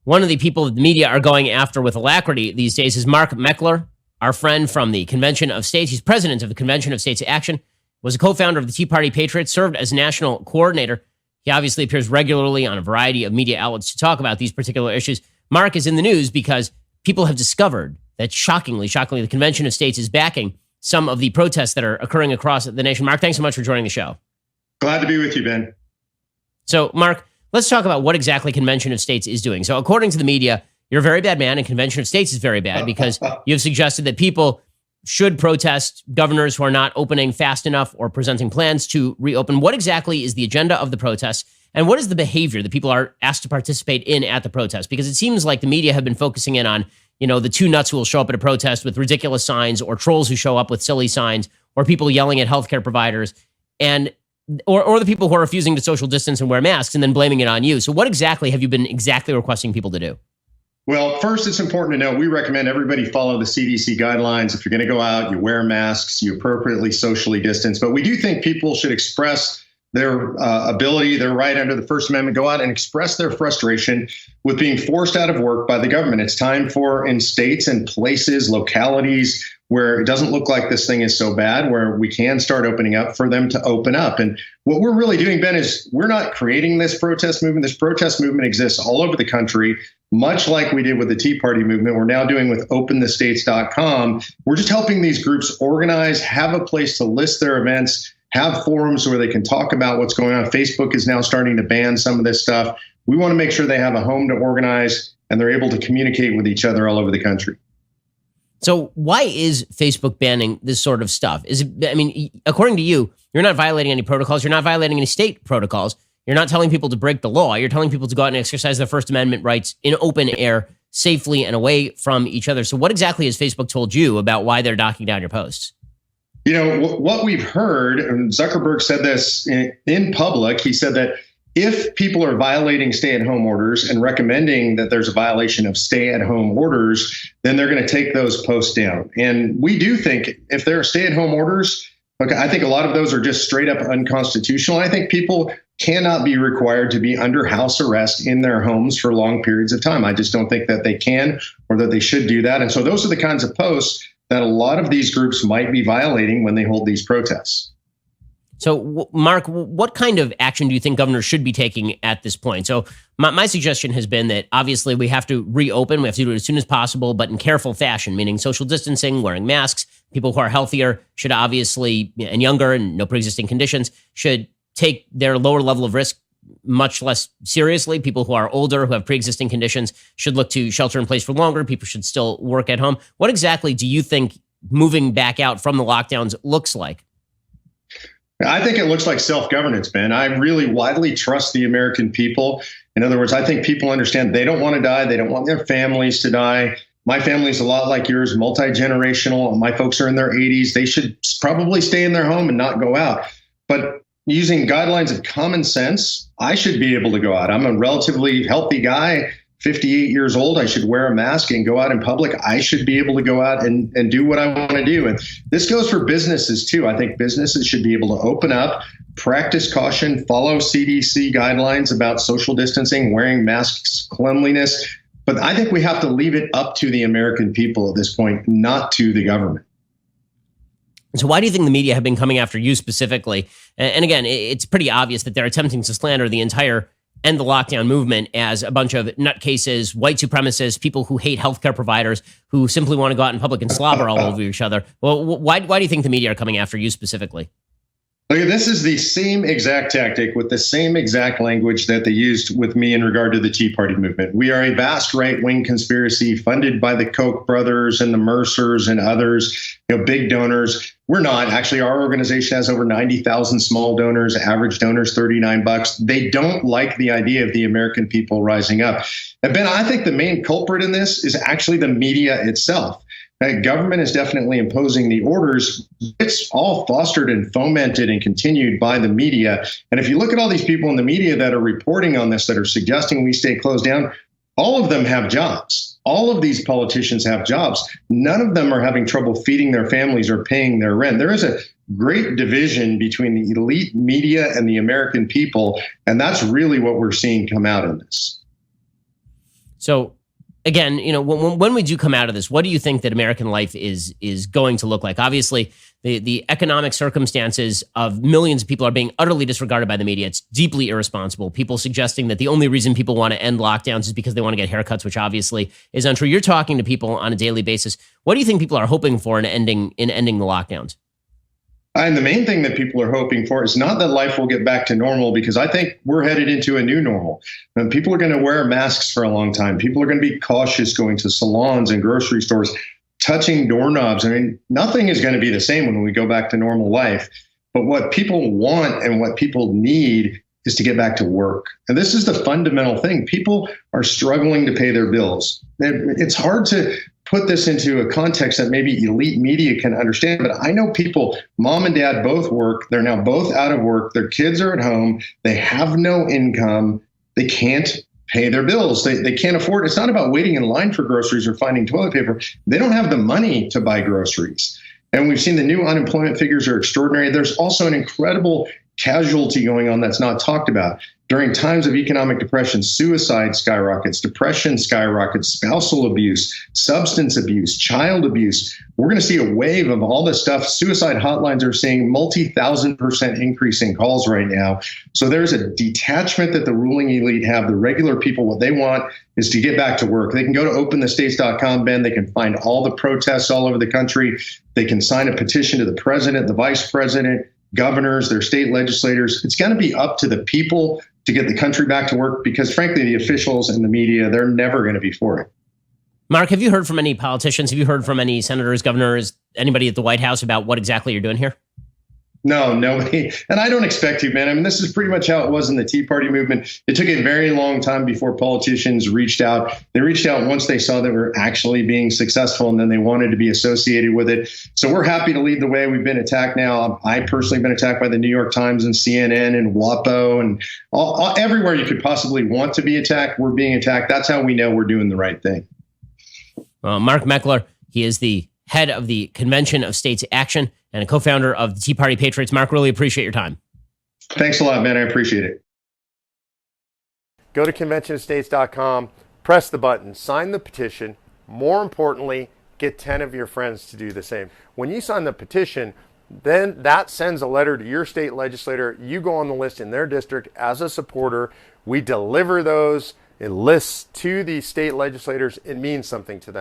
one of the people that the media are going after with alacrity these days is Mark Meckler, our friend from the Convention of States. He's president of the Convention of States Action, was a co-founder of the Tea Party Patriots, served as national coordinator. He obviously appears regularly on a variety of media outlets to talk about these particular issues. Mark is in the news because people have discovered that shockingly, the Convention of States is backing some of the protests that are occurring across the nation. Mark, thanks so much for joining the show. Glad to be with you, Ben. So, Mark, let's talk about what exactly Convention of States is doing. So, according to the media, you're a very bad man, and Convention of States is very bad because you've suggested that people should protest governors who are not opening fast enough or presenting plans to reopen. What exactly is the agenda of the protests, and what is the behavior that people are asked to participate in at the protest? Because it seems like the media have been focusing in on, the two nuts who will show up at a protest with ridiculous signs, or trolls who show up with silly signs, or people yelling at healthcare providers, and or the people who are refusing to social distance and wear masks and then blaming it on you. So what exactly have you been requesting people to do? Well, first, it's important to know we recommend everybody follow the CDC guidelines. If you're going to go out, you wear masks, you appropriately socially distance. But we do think people should express their ability, their right under the First Amendment, go out and express their frustration with being forced out of work by the government. It's time for, in states and places, localities where it doesn't look like this thing is so bad, where we can start opening up, for them to open up. And what we're really doing, Ben, is we're not creating this protest movement. This protest movement exists all over the country, much like we did with the Tea Party movement. We're now doing with openthestates.com. We're just helping these groups organize, have a place to list their events, have forums where they can talk about what's going on. Facebook is now starting to ban some of this stuff. We want to make sure they have a home to organize and they're able to communicate with each other all over the country. So why is Facebook banning this sort of stuff? According to you, you're not violating any protocols. You're not violating any state protocols. You're not telling people to break the law. You're telling people to go out and exercise their First Amendment rights in open air, safely and away from each other. So what exactly has Facebook told you about why they're knocking down your posts? What we've heard, and Zuckerberg said this in public, he said that if people are violating stay-at-home orders and recommending that there's a violation of stay-at-home orders, then they're going to take those posts down. And we do think if there are stay-at-home orders, I think a lot of those are just straight up unconstitutional. I think people cannot be required to be under house arrest in their homes for long periods of time. I just don't think that they can or that they should do that. And so those are the kinds of posts that a lot of these groups might be violating when they hold these protests. So, Mark, what kind of action do you think governors should be taking at this point? So my suggestion has been that obviously we have to reopen. We have to do it as soon as possible, but in careful fashion, meaning social distancing, wearing masks. People who are healthier should obviously, and younger and no pre-existing conditions, should take their lower level of risk much less seriously. People who are older, who have pre-existing conditions, should look to shelter in place for longer. People should still work at home. What exactly do you think moving back out from the lockdowns looks like? I think it looks like self-governance, Ben. I really widely trust the American people. In other words, I think people understand they don't want to die. They don't want their families to die. My family's a lot like yours, multi-generational. My folks are in their 80s. They should probably stay in their home and not go out. But using guidelines of common sense, I should be able to go out. I'm a relatively healthy guy, 58 years old. I should wear a mask and go out in public. I should be able to go out and do what I want to do. And this goes for businesses too. I think businesses should be able to open up, practice caution, follow CDC guidelines about social distancing, wearing masks, cleanliness. But I think we have to leave it up to the American people at this point, not to the government. So why do you think the media have been coming after you specifically? And again, it's pretty obvious that they're attempting to slander the entire End the Lockdown movement as a bunch of nutcases, white supremacists, people who hate healthcare providers, who simply want to go out in public and slobber all over each other. Well, why do you think the media are coming after you specifically? Look, this is the same exact tactic with the same exact language that they used with me in regard to the Tea Party movement. We are a vast right-wing conspiracy funded by the Koch brothers and the Mercers and others, big donors. We're not. Actually, our organization has over 90,000 small donors, average donors $39. They don't like the idea of the American people rising up. And Ben, I think the main culprit in this is actually the media itself. Government is definitely imposing the orders. It's all fostered and fomented and continued by the media. And if you look at all these people in the media that are reporting on this, that are suggesting we stay closed down, all of them have jobs. All of these politicians have jobs. None of them are having trouble feeding their families or paying their rent. There is a great division between the elite media and the American people. And that's really what we're seeing come out in this. So again, when we do come out of this, what do you think that American life is going to look like? Obviously, the economic circumstances of millions of people are being utterly disregarded by the media. It's deeply irresponsible. People suggesting that the only reason people want to end lockdowns is because they want to get haircuts, which obviously is untrue. You're talking to people on a daily basis. What do you think people are hoping for in ending the lockdowns? And the main thing that people are hoping for is not that life will get back to normal, because I think we're headed into a new normal. And people are going to wear masks for a long time. People are going to be cautious going to salons and grocery stores, touching doorknobs. I mean, nothing is going to be the same when we go back to normal life. But what people want and what people need is to get back to work. And this is the fundamental thing. People are struggling to pay their bills. It's hard to put this into a context that maybe elite media can understand. But I know people, mom and dad both work. They're now both out of work. Their kids are at home. They have no income. They can't pay their bills. They can't afford it. It's not about waiting in line for groceries or finding toilet paper. They don't have the money to buy groceries. And we've seen the new unemployment figures are extraordinary. There's also an incredible casualty going on that's not talked about. During times of economic depression, suicide skyrockets, depression skyrockets, spousal abuse, substance abuse, child abuse. We're going to see a wave of all this stuff. Suicide hotlines are seeing multi-1,000% increase in calls right now. So there's a detachment that the ruling elite have. The regular people, what they want is to get back to work. They can go to openthestates.com, Ben. They can find all the protests all over the country. They can sign a petition to the president, the vice president, governors, their state legislators. It's going to be up to the people to get the country back to work, because frankly, the officials and the media, they're never going to be for it. Mark, have you heard from any politicians? Have you heard from any senators, governors, anybody at the White House about what exactly you're doing here? No, nobody. And I don't expect to, man. I mean, this is pretty much how it was in the Tea Party movement. It took a very long time before politicians reached out. They reached out once they saw that we're actually being successful, and then they wanted to be associated with it. So we're happy to lead the way. We've been attacked now. I personally been attacked by the New York Times and CNN and WAPO and everywhere you could possibly want to be attacked. We're being attacked. That's how we know we're doing the right thing. Mark Meckler, he is the head of the Convention of States Action and a co-founder of the Tea Party Patriots. Mark, really appreciate your time. Thanks a lot, man. I appreciate it. Go to conventionofstates.com, press the button, sign the petition. More importantly, get 10 of your friends to do the same. When you sign the petition, then that sends a letter to your state legislator. You go on the list in their district as a supporter. We deliver those lists to the state legislators. It means something to them.